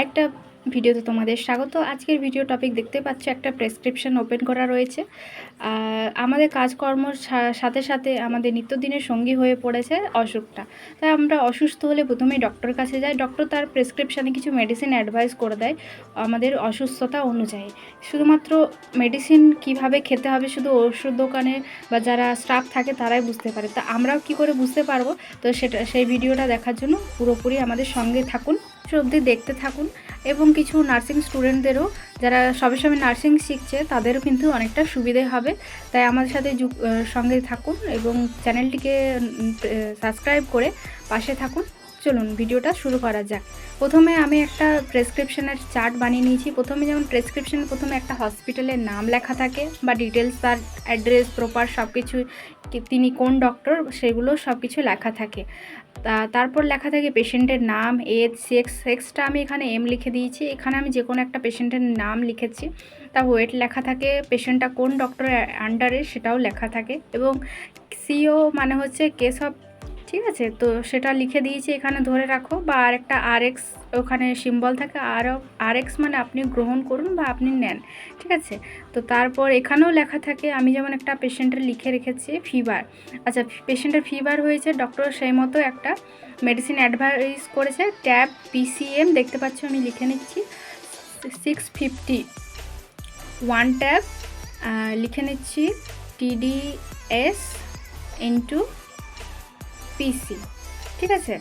আরেকটা ভিডিওতে তোমাদের স্বাগত। আজকের ভিডিও টপিক দেখতে পাচ্ছ, একটা প্রেসক্রিপশন ওপেন করা রয়েছে। আমাদের কাজকর্মর সাথে সাথে আমাদের নিত্যদিনের সঙ্গী হয়ে পড়েছে অসুখটা। তাই আমরা অসুস্থ হলে প্রথমেই ডক্টরের কাছে যাই। ডক্টর তার প্রেসক্রিপশানে কিছু মেডিসিন অ্যাডভাইস করে দেয় আমাদের অসুস্থতা অনুযায়ী। শুধুমাত্র মেডিসিন কিভাবে খেতে হবে শুধু ওষুধ দোকানে বা যারা স্টাফ থাকে তারাই বুঝতে পারে। তা আমরাও কি করে বুঝতে পারবো? তো সেই ভিডিওটা দেখার জন্য পুরোপুরি আমাদের সঙ্গে থাকুন, অবধি দেখতে থাকুন। এবং কিছু নার্সিং স্টুডেন্টদেরও, যারা সবে সবে নার্সিং শিখছে, তাদেরও কিন্তু অনেকটা সুবিধে হবে। তাই আমাদের সাথে সঙ্গে থাকুন এবং চ্যানেলটিকে সাবস্ক্রাইব করে পাশে থাকুন। চলুন ভিডিওটা শুরু করা যাক। প্রথমে আমি একটা প্রেসক্রিপশনের চার্ট বানিয়ে নিয়েছি। প্রথমে যেমন প্রেসক্রিপশনে প্রথমে একটা হসপিটালের নাম লেখা থাকে বা ডিটেলস, তার অ্যাড্রেস প্রপার সব কিছু, তিনি কোন ডক্টর, সেগুলো সব কিছু লেখা থাকে। তারপর লেখা থাকে পেশেন্টের নাম, এজ, সেক্সটা আমি এখানে এম লিখে দিয়েছি। এখানে আমি যে কোনো একটা পেশেন্টের নাম লিখেছি। তা ওয়েট লেখা থাকে, পেশেন্টটা কোন ডক্টরের আন্ডারে সেটাও লেখা থাকে, এবং সিও মানে হচ্ছে কেস অফ, ঠিক আছে, তো সেটা লিখে দিয়েছি এখানে, ধরে রাখো। বা আরেকটা আরএক্স ওখানে সিম্বল থাকে, আরএক্স মানে আপনি গ্রহণ করুন বা আপনি নেন, ঠিক আছে। তো তারপর এখানেও লেখা থাকে, আমি যেমন একটা পেশেন্টের লিখে রেখেছি ফিভার। আচ্ছা, পেশেন্টের ফিভার হয়েছে, ডক্টর সেই মতো একটা মেডিসিন অ্যাডভাইস করেছে, ট্যাব পিসিএম দেখতে পাচ্ছ, আমি লিখে নিচ্ছি 650 1 ট্যাব, লিখে নিচ্ছি TDS ইন্টু পিসি, ঠিক আছে।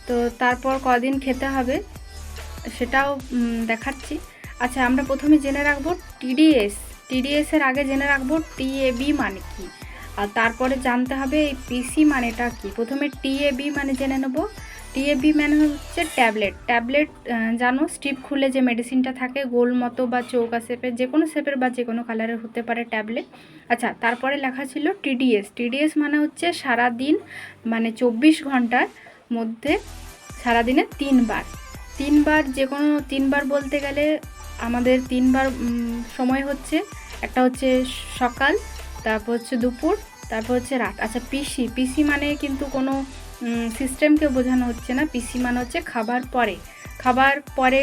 তো তারপর কদিন খেতে হবে সেটাও দেখাচ্ছি। আচ্ছা, আমরা প্রথমে জেনে রাখবো টিডিএসের আগে জেনে রাখবো টিএবি মানে কি, আর তারপরে জানতে হবে এই পিসি মানেটা কি। প্রথমে টিএবি মানে জেনে নেব। টিএবি মানে হচ্ছে ট্যাবলেট জানো, স্ট্রিপ খুলে যে মেডিসিনটা থাকে, গোল মতো বা চৌকা শেপের, যে কোনো শেপের বা যে কোনো কালারের হতে পারে ট্যাবলেট। আচ্ছা, তারপরে লেখা ছিল টিডিএস মানে হচ্ছে সারাদিন, মানে 24 ঘন্টার মধ্যে সারাদিনে 3বার, যে কোনো 3বার বলতে গেলে আমাদের 3বার সময় হচ্ছে, একটা হচ্ছে সকাল, তারপর হচ্ছে দুপুর, তারপর হচ্ছে রাত। আচ্ছা, পিসি মানে কিন্তু কোনো সিস্টেমকে বোঝানো হচ্ছে না। পিসি মানে হচ্ছে খাবার পরে,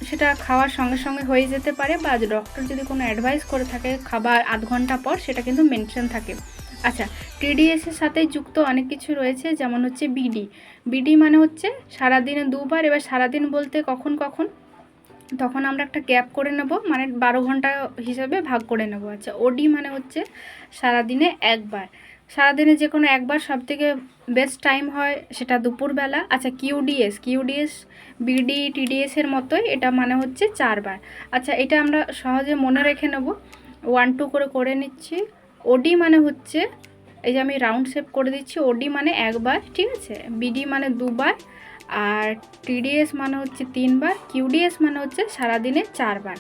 সেটা খাওয়ার সঙ্গে সঙ্গে হয়ে যেতে পারে, বা ডক্টর যদি কোনো অ্যাডভাইস করে থাকে খাবার আধ ঘন্টা পর, সেটা কিন্তু মেনশন থাকে। আচ্ছা, টিডিএসের সাথে যুক্ত অনেক কিছু রয়েছে, যেমন হচ্ছে বিডি মানে হচ্ছে সারাদিনে 2বার। এবার সারাদিন বলতে কখন তখন আমরা একটা গ্যাপ করে নেব, মানে 12 ঘন্টা হিসাবে ভাগ করে নেব। আচ্ছা, ওডি মানে হচ্ছে সারাদিনে 1বার, সারাদিনে যে কোনো একবার, সবথেকে বেস্ট টাইম হয় সেটা দুপুরবেলা। আচ্ছা, কিউডিএস বিডি টিডিএসের মতোই, এটা মানে হচ্ছে 4বার। আচ্ছা, এটা আমরা সহজে মনে রেখে নেব, 1 2 করে নিচ্ছি। ওডি মানে হচ্ছে, এই যে আমি রাউন্ড শেপ করে দিচ্ছি, ওডি মানে 1বার, ঠিক আছে, বিডি মানে 2বার, আর টিডিএস মানে হচ্ছে 3বার, কিউডিএস মানে হচ্ছে সারাদিনে 4বার।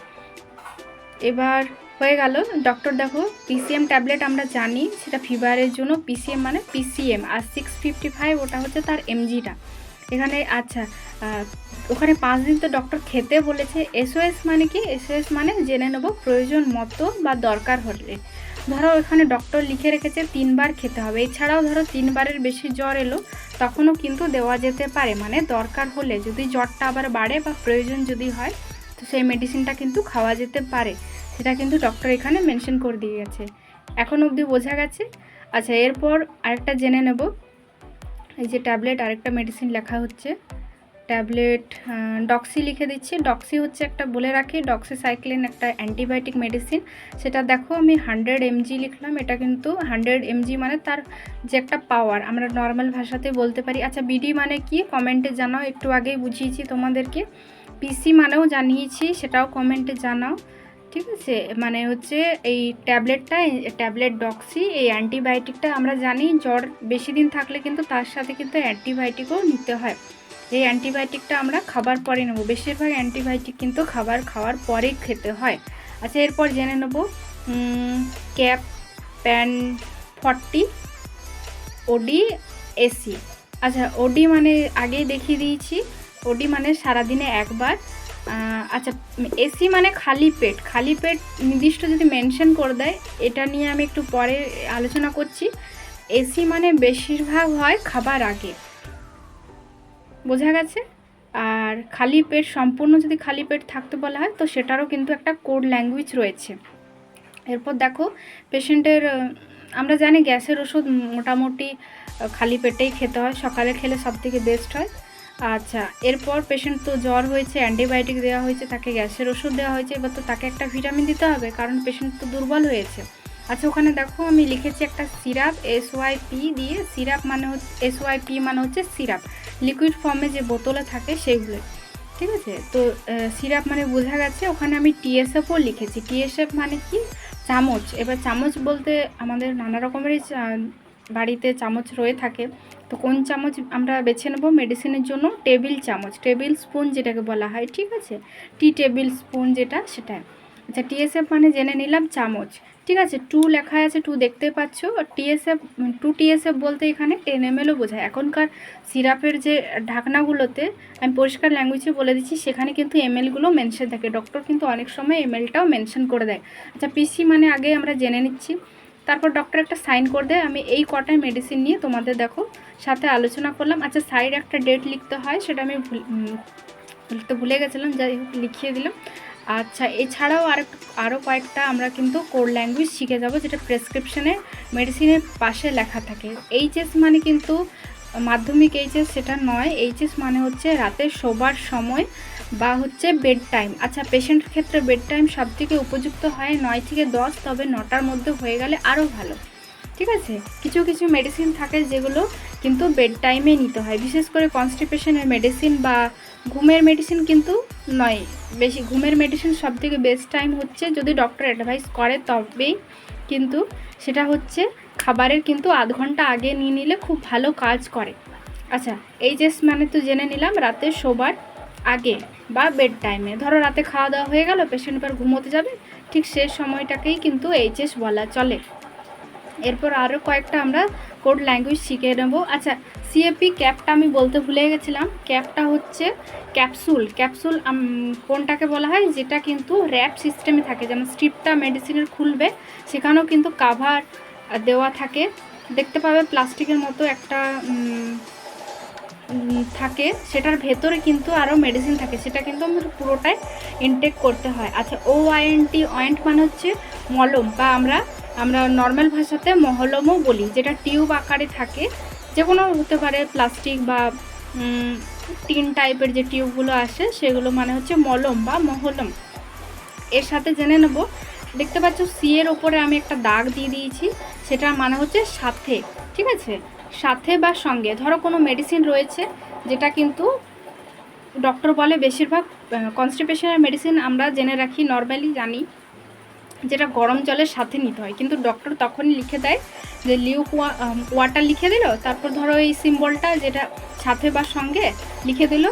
এবার হয়ে গেল। ডক্টর দেখো, পিসিএম ট্যাবলেট আমরা জানি সেটা ফিভারের জন্য, পিসিএম মানে পিসিএম, আর 655 ওটা হচ্ছে তার এমজিটা এখানে। আচ্ছা, ওখানে 5 দিন তো ডক্টর খেতে বলেছে। এসওএস মানে কি? এসওএস মানে জেনে নেব প্রয়োজন মতো বা দরকার হলে। ধরো এখানে ডক্টর লিখে রেখেছে 3বার খেতে হবে, এছাড়াও ধরো 3বারের বেশি জ্বর এলো, তখনও কিন্তু দেওয়া যেতে পারে, মানে দরকার হলে, যদি জ্বরটা আবার বাড়ে বা প্রয়োজন যদি হয়, তো সেই মেডিসিনটা কিন্তু খাওয়া যেতে পারে। সেটা কিন্তু ডক্টর এখানে মেনশন করে দিয়ে গেছে। এখন অবধি বোঝা গেছে। আচ্ছা, এরপর আরেকটা জেনে নেব। এই যে ট্যাবলেট, আরেকটা মেডিসিন লেখা হচ্ছে ট্যাবলেট, ডক্সি লিখে দিচ্ছি। ডক্সি হচ্ছে, একটা বলে রাখি, ডক্সিসাইক্লিন একটা অ্যান্টিবায়োটিক মেডিসিন। সেটা দেখো আমি 100 mg লিখলাম। এটা কিন্তু 100 mg মানে তার যে একটা পাওয়ার, আমরা নর্মাল ভাষাতে বলতে পারি। আচ্ছা, বিডি মানে কি কমেন্টে জানাও, একটু আগেই বুঝিয়েছি তোমাদেরকে। পিসি মানেও জানিয়েছি, সেটাও কমেন্টে জানাও, ঠিক আছে। মানে হচ্ছে এই ট্যাবলেট ডক্সি, এই অ্যান্টিবায়োটিকটা আমরা জানি জ্বর বেশি দিন থাকলে কিন্তু তার সাথে কিন্তু অ্যান্টিবায়োটিকও নিতে হয়। এই অ্যান্টিবায়োটিকটা আমরা খাবার পরে নেব, বেশিরভাগ অ্যান্টিবায়োটিক কিন্তু খাবার খাওয়ার পরেই খেতে হয়। আচ্ছা, এরপর জেনে নেব ক্যাপ প্যান 40 ওডি এসি। আচ্ছা, ওডি মানে আগেই দেখিয়ে দিয়েছি, ওডি মানে সারাদিনে 1বার। আচ্ছা, এসি মানে খালি পেট নির্দিষ্ট যদি মেনশন করে দেয়, এটা নিয়ে আমি একটু পরে আলোচনা করছি। এসি মানে বেশিরভাগ হয় খাবার আগে, বোঝা গেছে। আর খালি পেট, সম্পূর্ণ যদি খালি পেট থাকতে বলা হয় তো সেটারও কিন্তু একটা কোড ল্যাঙ্গুয়েজ রয়েছে। এরপর দেখো পেশেন্টের, আমরা জানি গ্যাসের ওষুধ মোটামুটি খালি পেটেই খেতে হয়, সকালে খেলে সবথেকে বেস্ট হয়। আচ্ছা, এরপর পেশেন্ট তো জ্বর হয়েছে, অ্যান্টিবায়োটিক দেওয়া হয়েছে, তাকে গ্যাসের ওষুধ দেওয়া হয়েছে, এবার তো তাকে একটা ভিটামিন দিতে হবে কারণ পেশেন্ট তো দুর্বল হয়েছে। আচ্ছা, ওখানে দেখো আমি লিখেছি একটা সিরাপ, SYP দিয়ে। সিরাপ মানে হচ্ছে SYP মানে হচ্ছে সিরাপ, লিকুইড ফর্মে যে বোতলে থাকে সেইগুলো, ঠিক আছে। তো সিরাপ মানে বোঝা গেছে। ওখানে আমি TSFও লিখেছি। TSF মানে কি? চামচ। এবার চামচ বলতে আমাদের নানা রকমেরই বাড়িতে চামচ রয়ে থাকে, তো কোন চামচ আমরা বেছে নেব মেডিসিনের জন্য? টেবিল চামচ, টেবিল স্পুন যেটাকে বলা হয়, ঠিক আছে, টেবিল স্পুন যেটা, সেটা। আচ্ছা, TSF মানে জেনে নিলাম চামচ, ঠিক আছে। 2 লেখা আছে, 2 দেখতে পাচ্ছ। TSF বলতে এখানে 10 ml বোঝায়। এখনকার সিরাপের যে ঢাকনাগুলোতে, আমি পরিষ্কার ল্যাঙ্গুয়েজে বলে দিচ্ছি, সেখানে কিন্তু এমএলগুলো মেনশন থাকে। ডক্টর কিন্তু অনেক সময় এমএলটাও মেনশন করে দেয়। আচ্ছা, পিসি মানে আগে আমরা জেনে নিচ্ছি, তারপর ডক্টর একটা সাইন করে দেয়। আমি এই কটায় মেডিসিন নিয়ে তোমাদের দেখো সাথে আলোচনা করলাম। আচ্ছা, সাইড একটা ডেট লিখতে হয়, সেটা আমি ভুলে গেছিলাম, যাই হোক লিখিয়ে দিলাম। আচ্ছা, এছাড়াও আরও কয়েকটা আমরা কিন্তু কোড ল্যাঙ্গুয়েজ শিখে যাব, যেটা প্রেসক্রিপশানে মেডিসিনের পাশে লেখা থাকে। HS মানে কিন্তু মাধ্যমিক HS সেটা নয়। HS মানে হচ্ছে রাতে শোবার সময় বা হচ্ছে বেড টাইম। আচ্ছা, পেশেন্টের ক্ষেত্রে বেড টাইম সবথেকে উপযুক্ত হয় 9 থেকে 10, তবে 9টার মধ্যে হয়ে গেলে আরও ভালো, ঠিক আছে। কিছু কিছু মেডিসিন থাকে যেগুলো কিন্তু বেড টাইমে নিতে হয়, বিশেষ করে কনস্টিপেশনের মেডিসিন বা ঘুমের মেডিসিন কিন্তু নয়। বেশি ঘুমের মেডিসিন সবথেকে বেস্ট টাইম হচ্ছে, যদি ডক্টর অ্যাডভাইস করে তবেই, কিন্তু সেটা হচ্ছে খাবারের কিন্তু আধ ঘন্টা আগে নিয়ে নিলে খুব ভালো কাজ করে। আচ্ছা, HS মানে তো জেনে নিলাম রাতে শোবার আগে বা বেড টাইমে। ধরো রাতে খাওয়া দাওয়া হয়ে গেল, পেশেন্ট এবার ঘুমোতে যাবে, ঠিক সেই সময়টাকেই কিন্তু HS বলা চলে। এরপর আরও কয়েকটা আমরা কোড ল্যাঙ্গুয়েজ শিখে নেব। আচ্ছা, CAP ক্যাপটা আমি বলতে ভুলে গেছিলাম। ক্যাপটা হচ্ছে ক্যাপসুল। ক্যাপসুল কোনটাকে বলা হয়? যেটা কিন্তু র্যাপ সিস্টেমে থাকে, যেমন স্ট্রিপটা মেডিসিনের খুলবে, সেখানেও কিন্তু কাভার দেওয়া থাকে, দেখতে পাবে প্লাস্টিকের মতো একটা থাকে, সেটার ভেতরে কিন্তু আরও মেডিসিন থাকে, সেটা কিন্তু আমাদের পুরোটাই ইনটেক করতে হয়। আচ্ছা, OINT, অয়েন্ট মানে হচ্ছে মলম, বা আমরা নর্মাল ভাষাতে মহলমও বলি, যেটা টিউব আকারে থাকে, যে কোনো হতে পারে প্লাস্টিক বা টিন টাইপের যে টিউবগুলো আসে সেগুলো মানে হচ্ছে মলম বা মহলম। এর সাথে জেনে নেব, দেখতে পাচ্ছ সি এর ওপরে আমি একটা দাগ দিয়ে দিয়েছি, সেটার মানে হচ্ছে সাথে, ঠিক আছে, সাথে বা সঙ্গে। ধরো কোনো মেডিসিন রয়েছে যেটা কিন্তু ডক্টর বলে, বেশিরভাগ কনস্টিপেশনের মেডিসিন আমরা জেনে রাখি, নর্মালি জানি যেটা গরম জলের সাথে নিতে হয়, কিন্তু ডক্টর তখনই লিখে দেয় যে ওয়াটার লিখে দিল, তারপর ধরো এই সিম্বলটা যেটা সাথে বা সঙ্গে লিখে দিল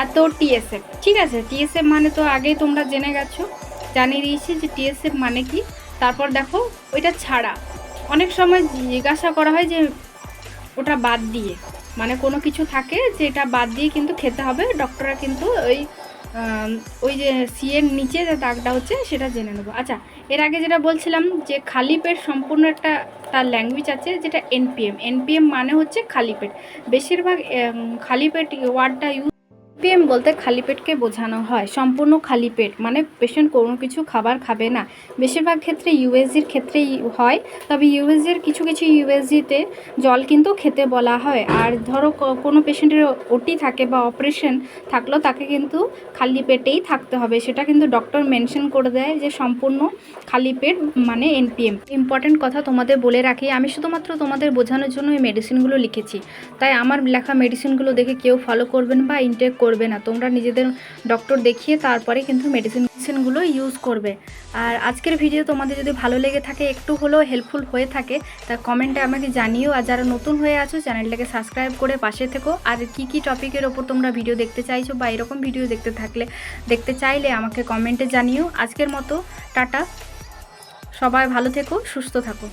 এত TSF, ঠিক আছে। TSF মানে তো আগেই তোমরা জেনে গেছো, জানিয়ে দিয়েছি যে TSF মানে কি। তারপর দেখো ওইটা ছাড়া অনেক সময় জিজ্ঞাসা করা হয় যে ওটা বাদ দিয়ে, মানে কোনো কিছু থাকে যে এটা বাদ দিয়ে কিন্তু খেতে হবে, ডক্টররা কিন্তু ওই যে সি এর নিচে যে দাগটা হচ্ছে সেটা জেনে নেবো। আচ্ছা, এর আগে যেটা বলছিলাম যে খালি পেট সম্পূর্ণ একটা তার ল্যাঙ্গুয়েজ আছে, যেটা NPM মানে হচ্ছে খালি পেট। বেশিরভাগ খালি পেট ওয়ার্ডটা NPM বলতে খালি পেটকে বোঝানো হয়। সম্পূর্ণ খালি পেট মানে পেশেন্ট কোনো কিছু খাবার খাবে না। বেশিরভাগ ক্ষেত্রে USGর ক্ষেত্রেই হয়, তবে USGর কিছু USGতে জল কিন্তু খেতে বলা হয়। আর ধরো কোনো পেশেন্টের OT থাকে বা অপারেশন থাকলেও তাকে কিন্তু খালি পেটেই থাকতে হবে, সেটা কিন্তু ডক্টর মেনশন করে দেয় যে সম্পূর্ণ খালি পেট মানে NPM। ইম্পর্টেন্ট কথা তোমাদের বলে রাখি, আমি শুধুমাত্র তোমাদের বোঝানোর জন্য এই মেডিসিনগুলো লিখেছি, তাই আমার লেখা মেডিসিনগুলো দেখে কেউ ফলো করবেন বা ইনটেক করবে না। তোমরা নিজেদের ডক্টর দেখিয়ে তারপরে কিন্তু মেডিসিনগুলো ইউজ করবে। আর আজকের ভিডিও তোমাদের যদি ভালো লেগে থাকে, একটু হলেও হেল্পফুল হয়ে থাকে, তা কমেন্টে আমাকে জানিও। আর যারা নতুন হয়ে আছো চ্যানেলটাকে সাবস্ক্রাইব করে পাশে থেকো। আর কি টপিকের ওপর তোমরা ভিডিও দেখতে চাইছো বা এরকম ভিডিও দেখতে চাইলে আমাকে কমেন্টে জানিও। আজকের মতো টাটা, সবাই ভালো থেকো, সুস্থ থাকো।